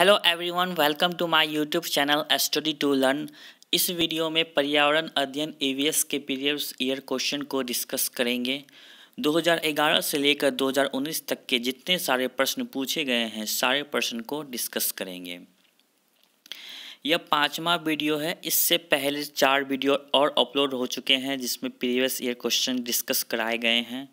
Hello everyone, welcome to my YouTube channel study to learn. इस video में पर्यावरण अध्ययन ईवीएस के प्रीवियस ईयर क्वेश्चन को डिस्कस करेंगे। 2011 से लेकर 2019 तक के जितने सारे प्रश्न पूछे गए हैं सारे प्रश्न को डिस्कस करेंगे। यह 5वां वीडियो है। इससे पहले 4 वीडियो और अपलोड हो चुके हैं जिसमें प्रीवियस ईयर क्वेश्चन डिस्कस कराए गए हैं।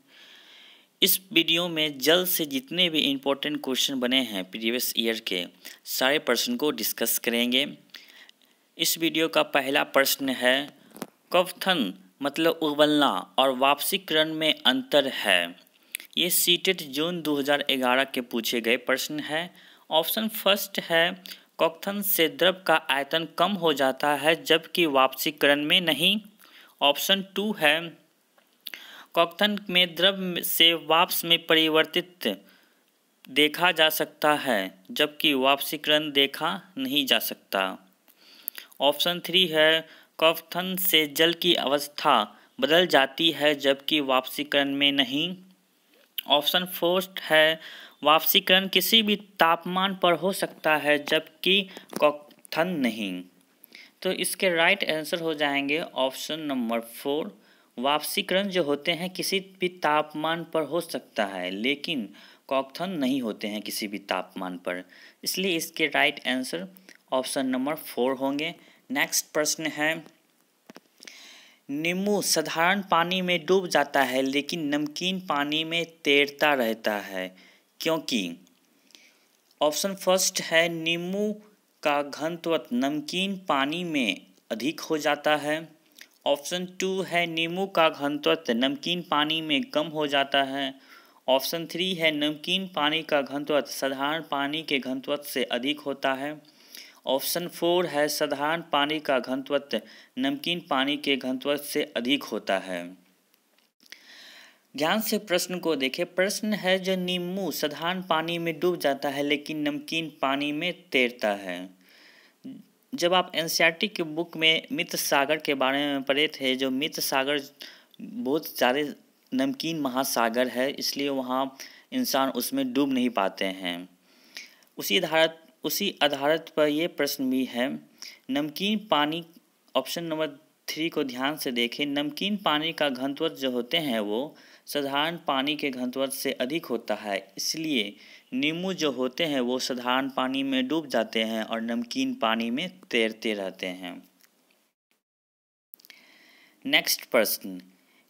इस वीडियो में जल्द से जितने भी इम्पोर्टेंट क्वेश्चन बने हैं प्रीवियस ईयर के सारे प्रश्न को डिस्कस करेंगे। इस वीडियो का पहला प्रश्न है, क्वथन मतलब उबलना और वाष्पीकरण में अंतर है। ये सीटेट जून 2011 के पूछे गए प्रश्न है। ऑप्शन फर्स्ट है, क्वथन से द्रव का आयतन कम हो जाता है जबकि वाष्पीकरण में नहीं। ऑप्शन 2 है, क्वथन में द्रव से वाष्प में परिवर्तित देखा जा सकता है जबकि वाष्पीकरण देखा नहीं जा सकता। ऑप्शन 3 है, क्वथन से जल की अवस्था बदल जाती है जबकि वाष्पीकरण में नहीं। ऑप्शन 4 है, वाष्पीकरण किसी भी तापमान पर हो सकता है जबकि क्वथन नहीं। तो इसके राइट आंसर हो जाएंगे ऑप्शन नंबर 4। वाष्पीकरण जो होते हैं किसी भी तापमान पर हो सकता है लेकिन क्वथन नहीं होते हैं किसी भी तापमान पर, इसलिए इसके राइट आंसर ऑप्शन नंबर 4 होंगे। नेक्स्ट प्रश्न है, नींबू साधारण पानी में डूब जाता है लेकिन नमकीन पानी में तैरता रहता है क्योंकि। ऑप्शन फर्स्ट है, नींबू का घनत्व नमकीन पानी में अधिक हो जाता है। ऑप्शन 2 है, नींबू का घनत्व नमकीन पानी में कम हो जाता है। ऑप्शन 3 है, नमकीन पानी का घनत्व साधारण पानी के घनत्व से अधिक होता है। ऑप्शन 4 है, साधारण पानी का घनत्व नमकीन पानी के घनत्व से अधिक होता है। ध्यान से प्रश्न को देखें। प्रश्न है, जो नींबू साधारण पानी में डूब जाता है लेकिन नमकीन पानी में तैरता है। जब आप एनसीईआरटी के बुक में मित्र सागर के बारे में पढ़े थे, जो मित्र सागर बहुत सारे नमकीन महासागर है इसलिए वहाँ इंसान उसमें डूब नहीं पाते हैं। उसी आधारित पर यह प्रश्न भी है। नमकीन पानी, ऑप्शन नंबर 3 को ध्यान से देखें। नमकीन पानी का घनत्व जो होते हैं वो साधारण पानी के घनत्व से अधिक होता है, इसलिए नींबू जो होते हैं वो साधारण पानी में डूब जाते हैं और नमकीन पानी में तैरते रहते हैं। नेक्स्ट प्रश्न,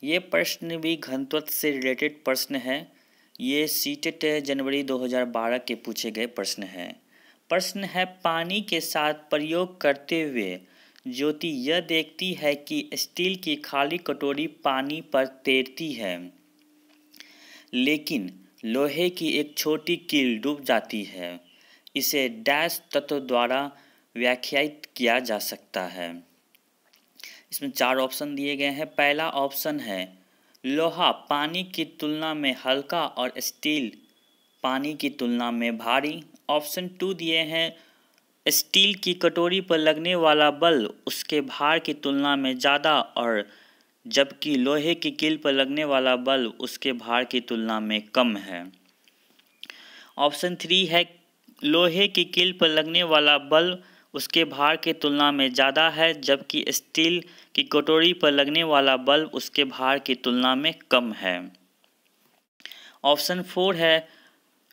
ये प्रश्न भी घनत्व से रिलेटेड प्रश्न है। ये सीटेट जनवरी 2012 के पूछे गए प्रश्न है। प्रश्न है, पानी के साथ प्रयोग करते हुए ज्योति यह देखती है कि स्टील की खाली कटोरी पानी पर तैरती है लेकिन लोहे की एक छोटी कील डूब जाती है। इसे डैश तत्व द्वारा व्याख्यायित किया जा सकता है। इसमें 4 ऑप्शन दिए गए हैं। पहला ऑप्शन है, लोहा पानी की तुलना में हल्का और स्टील पानी की तुलना में भारी। ऑप्शन 2 दिए हैं, स्टील की कटोरी पर लगने वाला बल उसके भार की तुलना में ज़्यादा और जबकि लोहे की कील पर लगने वाला बल उसके भार की तुलना में कम है। ऑप्शन 3 है, लोहे की कील पर लगने वाला बल उसके भार की तुलना में ज़्यादा है जबकि स्टील की कटोरी पर लगने वाला बल उसके भार की तुलना में कम है। ऑप्शन 4 है,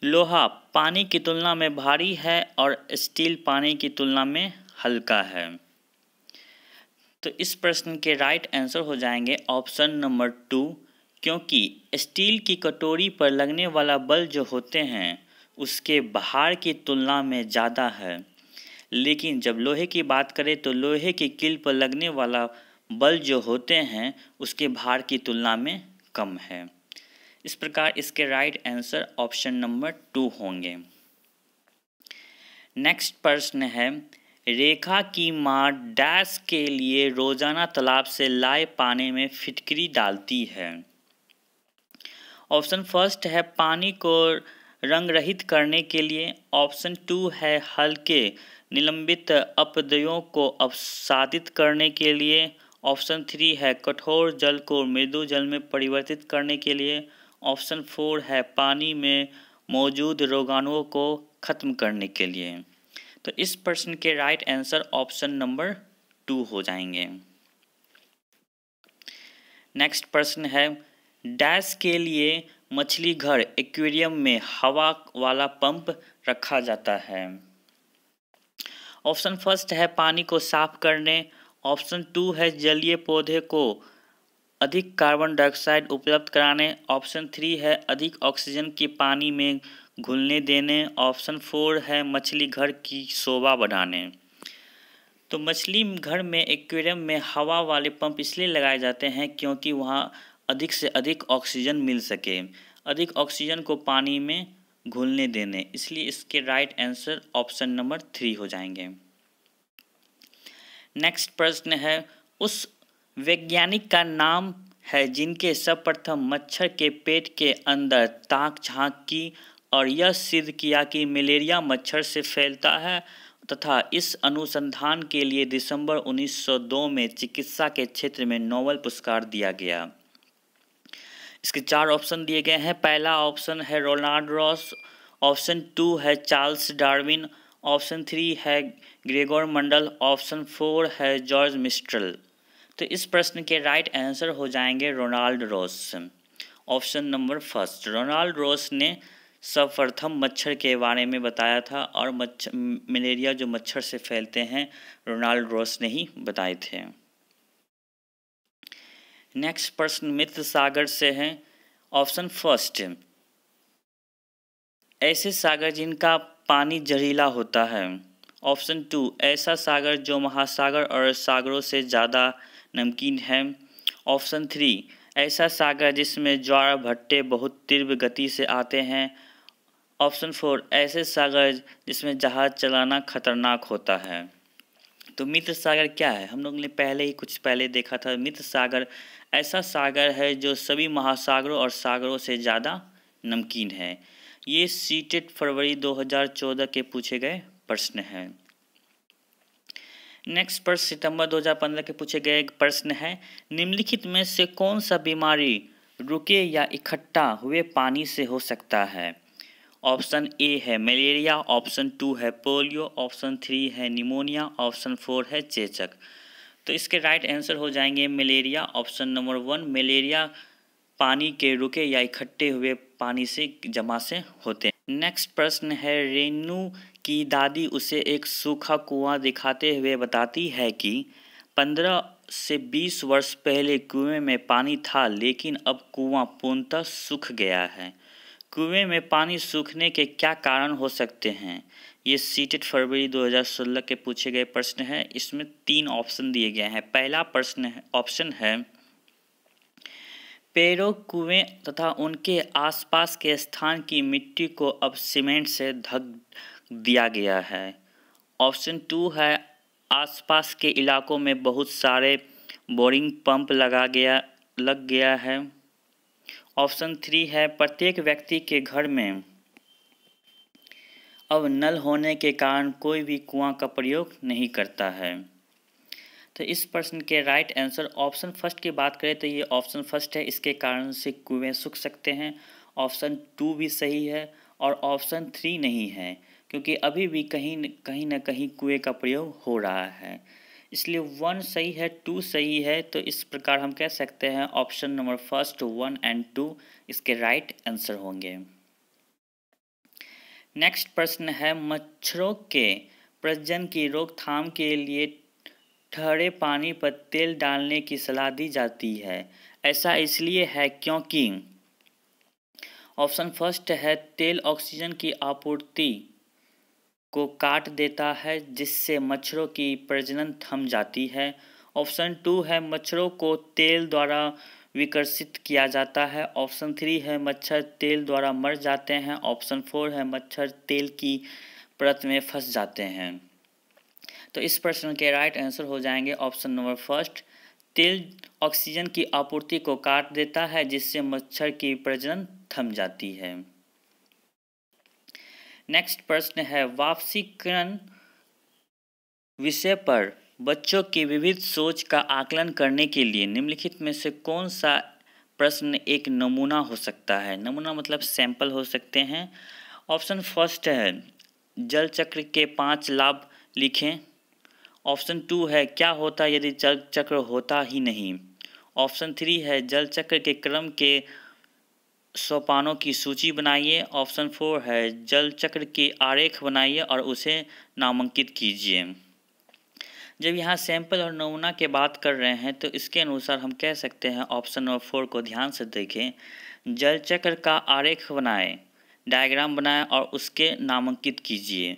लोहा पानी की तुलना में भारी है और स्टील पानी की तुलना में हल्का है। तो इस प्रश्न के राइट आंसर हो जाएंगे ऑप्शन नंबर 2, क्योंकि स्टील की कटोरी पर लगने वाला बल जो होते हैं उसके भार की तुलना में ज़्यादा है, लेकिन जब लोहे की बात करें तो लोहे की कील पर लगने वाला बल जो होते हैं उसके भार की तुलना में कम है। इस प्रकार इसके राइट आंसर ऑप्शन नंबर 2 होंगे। नेक्स्ट प्रश्न है, रेखा की माँ डैश के लिए रोजाना तालाब से लाए पानी में फिटकरी डालती है। ऑप्शन फर्स्ट है, पानी को रंग रहित करने के लिए। ऑप्शन 2 है, हल्के निलंबित अपव्ययों को अपसादित करने के लिए। ऑप्शन 3 है, कठोर जल को मृदु जल में परिवर्तित करने के लिए। ऑप्शन 4 है, पानी में मौजूद रोगाणुओं को खत्म करने के लिए। तो इस प्रश्न के राइट आंसर ऑप्शन नंबर 2 हो जाएंगे। नेक्स्ट प्रश्न है, डैश के लिए मछली घर एक्वेरियम में हवा वाला पंप रखा जाता है। ऑप्शन फर्स्ट है पानी को साफ करने, ऑप्शन 2 है जलीय पौधे को अधिक कार्बन डाइऑक्साइड उपलब्ध कराने, ऑप्शन 3 है अधिक ऑक्सीजन की पानी में घुलने देने, ऑप्शन 4 है मछली घर की शोभा बढ़ाने। तो मछली घर में एक्वेरियम में हवा वाले पंप इसलिए लगाए जाते हैं क्योंकि वहाँ अधिक से अधिक ऑक्सीजन मिल सके, अधिक ऑक्सीजन को पानी में घुलने देने, इसलिए इसके राइट आंसर ऑप्शन नंबर 3 हो जाएंगे। नेक्स्ट प्रश्न है, उस वैज्ञानिक का नाम है जिनके सर्वप्रथम मच्छर के पेट के अंदर ताक झांक की और यह सिद्ध किया कि मलेरिया मच्छर से फैलता है तथा इस अनुसंधान के लिए दिसंबर 1902 में चिकित्सा के क्षेत्र में नोबेल पुरस्कार दिया गया। इसके 4 ऑप्शन दिए गए हैं। पहला ऑप्शन है रोनाल्ड रॉस, ऑप्शन 2 है चार्ल्स डार्विन, ऑप्शन 3 है ग्रेगोर मंडल, ऑप्शन 4 है जॉर्ज मिस्ट्रल। तो इस प्रश्न के राइट आंसर हो जाएंगे Ronald Ross. Option number first, Ronald Ross ने सर्वप्रथम मच्छर के बारे में बताया था और मलेरिया जो मच्छर से फैलते हैं रोनाल्ड रॉस ने ही बताए थे। नेक्स्ट प्रश्न मित्र सागर से है। ऑप्शन फर्स्ट, ऐसे सागर जिनका पानी जहरीला होता है। ऑप्शन 2, ऐसा सागर जो महासागर और सागरों से ज़्यादा नमकीन है। ऑप्शन 3, ऐसा सागर जिसमें ज्वार भट्टे बहुत तीव्र गति से आते हैं। ऑप्शन 4, ऐसे सागर जिसमें जहाज चलाना खतरनाक होता है। तो मित्र सागर क्या है, हम लोग ने पहले ही कुछ पहले देखा था। मित्र सागर ऐसा सागर है जो सभी महासागरों और सागरों से ज़्यादा नमकीन है। ये सीटेट फरवरी 2014 के पूछे गए प्रश्न हैं। नेक्स्ट प्रश्न सितंबर 2015 के पूछे गए प्रश्न है, निम्नलिखित में से कौन सा बीमारी रुके या इकट्ठा हुए पानी से हो सकता है। ऑप्शन ए है मलेरिया, ऑप्शन 2 है पोलियो, ऑप्शन 3 है निमोनिया, ऑप्शन 4 है चेचक। तो इसके राइट आंसर हो जाएंगे मलेरिया, ऑप्शन नंबर 1। मलेरिया पानी के रुके या इकट्ठे हुए पानी से जमा से होते हैं। नेक्स्ट प्रश्न है, रेनू की दादी उसे एक सूखा कुआं दिखाते हुए बताती है कि 15 से 20 वर्ष पहले कुएं में पानी था लेकिन अब कुआं पूर्णतः सूख गया है। कुएं में पानी सूखने के क्या कारण हो सकते हैं। ये सीटेट फरवरी 2016 के पूछे गए प्रश्न है। इसमें 3 ऑप्शन दिए गए हैं। पहला प्रश्न है ऑप्शन है, पेड़ों, कुएं तथा उनके आसपास के स्थान की मिट्टी को अब सीमेंट से ढक दिया गया है। ऑप्शन 2 है, आसपास के इलाकों में बहुत सारे बोरिंग पंप लग गया है। ऑप्शन 3 है, प्रत्येक व्यक्ति के घर में अब नल होने के कारण कोई भी कुआं का प्रयोग नहीं करता है। तो इस प्रश्न के राइट आंसर ऑप्शन फर्स्ट की बात करें तो ये ऑप्शन फर्स्ट है, इसके कारण से कुएं सूख सकते हैं। ऑप्शन 2 भी सही है और ऑप्शन 3 नहीं है, क्योंकि अभी भी कहीं न कहीं कुएं का प्रयोग हो रहा है। इसलिए 1 सही है, 2 सही है। तो इस प्रकार हम कह सकते हैं ऑप्शन नंबर फर्स्ट 1 एंड 2 इसके राइट आंसर होंगे। नेक्स्ट प्रश्न है, मच्छरों के प्रजनन की रोकथाम के लिए ठहरे पानी पर तेल डालने की सलाह दी जाती है। ऐसा इसलिए है क्योंकि ऑप्शन फर्स्ट है, तेल ऑक्सीजन की आपूर्ति को काट देता है जिससे मच्छरों की प्रजनन थम जाती है। ऑप्शन 2 है, मच्छरों को तेल द्वारा विकसित किया जाता है। ऑप्शन 3 है, मच्छर तेल द्वारा मर जाते हैं। ऑप्शन 4 है, मच्छर तेल की परत में फंस जाते हैं। तो इस प्रश्न के राइट आंसर हो जाएंगे ऑप्शन नंबर फर्स्ट, तेल ऑक्सीजन की आपूर्ति को काट देता है जिससे मच्छर की प्रजनन थम जाती है। नेक्स्ट प्रश्न है, वापसीकरण विषय पर बच्चों की विविध सोच का आकलन करने के लिए निम्नलिखित में से कौन सा प्रश्न एक नमूना हो सकता है। नमूना मतलब सैंपल हो सकते हैं। ऑप्शन फर्स्ट है, जल चक्र के 5 लाभ लिखें। ऑप्शन 2 है क्या होता यदि जल चक्र होता ही नहीं। ऑप्शन 3 है जल चक्र के क्रम के सोपानों की सूची बनाइए। ऑप्शन 4 है जल चक्र के आरेख बनाइए और उसे नामांकित कीजिए। जब यहाँ सैंपल और नमूना के बात कर रहे हैं तो इसके अनुसार हम कह सकते हैं ऑप्शन नंबर 4 को ध्यान से देखें। जल चक्र का आरेख बनाएं, डायग्राम बनाएं और उसके नामांकित कीजिए।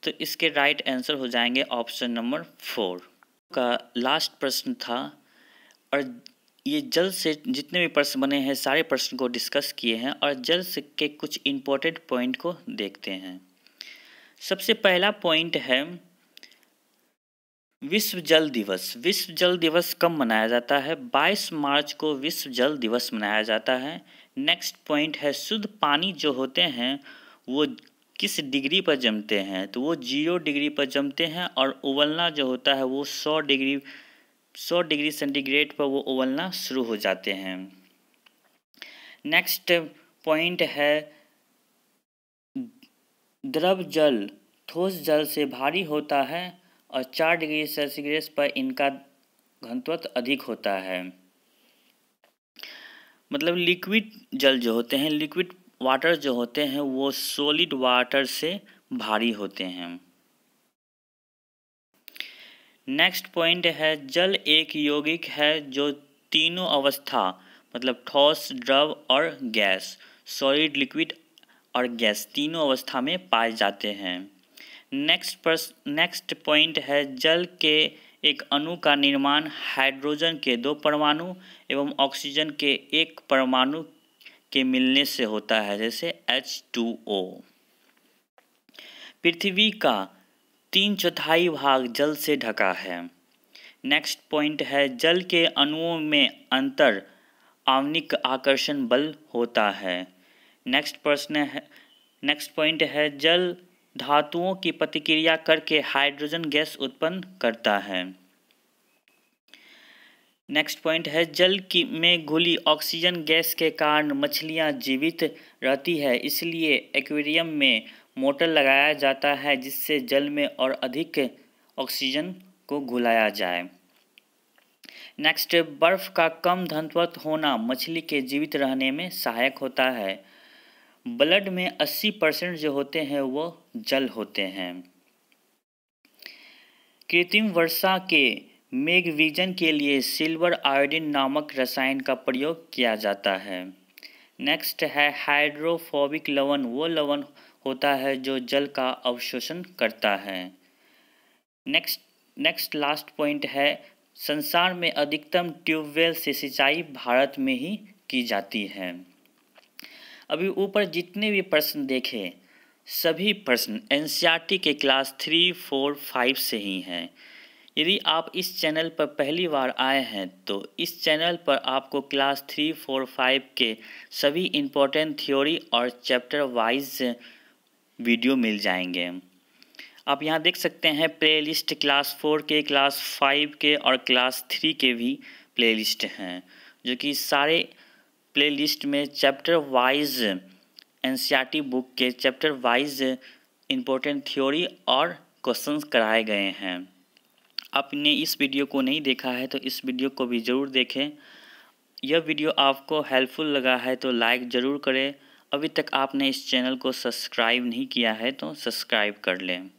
तो इसके राइट आंसर हो जाएंगे ऑप्शन नंबर 4 का लास्ट प्रश्न था। और ये जल से जितने भी प्रश्न बने हैं सारे प्रश्न को डिस्कस किए हैं और जल से के कुछ इम्पोर्टेंट पॉइंट को देखते हैं। सबसे पहला पॉइंट है विश्व जल दिवस। विश्व जल दिवस कब मनाया जाता है? 22 मार्च को विश्व जल दिवस मनाया जाता है। नेक्स्ट पॉइंट है शुद्ध पानी जो होते हैं वो किस डिग्री पर जमते हैं? तो वो 0 डिग्री पर जमते हैं और उबलना जो होता है वो 100 डिग्री सेंटीग्रेड पर वो उबलना शुरू हो जाते हैं। नेक्स्ट पॉइंट है द्रव जल ठोस जल से भारी होता है और 4 डिग्री सेल्सियस पर इनका घनत्व अधिक होता है। मतलब लिक्विड जल जो होते हैं, लिक्विड वाटर जो होते हैं वो सॉलिड वाटर से भारी होते हैं। नेक्स्ट पॉइंट है जल एक यौगिक है जो तीनों अवस्था मतलब ठोस, द्रव और गैस, सॉलिड, लिक्विड और गैस तीनों अवस्था में पाए जाते हैं। नेक्स्ट पॉइंट है जल के एक अणु का निर्माण हाइड्रोजन के 2 परमाणु एवं ऑक्सीजन के 1 परमाणु के मिलने से होता है, जैसे H2O। पृथ्वी का 3/4 भाग जल से ढका है। नेक्स्ट पॉइंट है जल के अणुओं में अंतर आणविक आकर्षण बल होता है। नेक्स्ट पॉइंट है जल धातुओं की प्रतिक्रिया करके हाइड्रोजन गैस उत्पन्न करता है। नेक्स्ट पॉइंट है जल में घुली ऑक्सीजन गैस के कारण मछलियां जीवित रहती है, इसलिए एक्वेरियम में मोटर लगाया जाता है जिससे जल में और अधिक ऑक्सीजन को घुलाया जाए। नेक्स्ट बर्फ का कम घनत्व होना मछली के जीवित रहने में सहायक होता है। ब्लड में 80% जो होते हैं वो जल होते हैं। कृत्रिम वर्षा के मेघविजन के लिए सिल्वर आयोडीन नामक रसायन का प्रयोग किया जाता है। नेक्स्ट है हाइड्रोफोबिक लवण वो लवण होता है जो जल का अवशोषण करता है। नेक्स्ट लास्ट पॉइंट है संसार में अधिकतम ट्यूबवेल से सिंचाई भारत में ही की जाती है। अभी ऊपर जितने भी प्रश्न देखे सभी प्रश्न एनसीईआरटी के क्लास 3, 4, 5 से ही हैं। यदि आप इस चैनल पर पहली बार आए हैं तो इस चैनल पर आपको क्लास 3, 4, 5 के सभी इम्पोर्टेंट थ्योरी और चैप्टर वाइज वीडियो मिल जाएंगे। आप यहाँ देख सकते हैं प्लेलिस्ट क्लास 4 के, क्लास 5 के और क्लास 3 के भी प्लेलिस्ट हैं, जो कि सारे प्लेलिस्ट में चैप्टर वाइज एनसीईआरटी बुक के चैप्टर वाइज इम्पोर्टेंट थ्योरी और क्वेश्चंस कराए गए हैं। आपने इस वीडियो को नहीं देखा है तो इस वीडियो को भी ज़रूर देखें। यह वीडियो आपको हेल्पफुल लगा है तो लाइक ज़रूर करें। अभी तक आपने इस चैनल को सब्सक्राइब नहीं किया है तो सब्सक्राइब कर लें।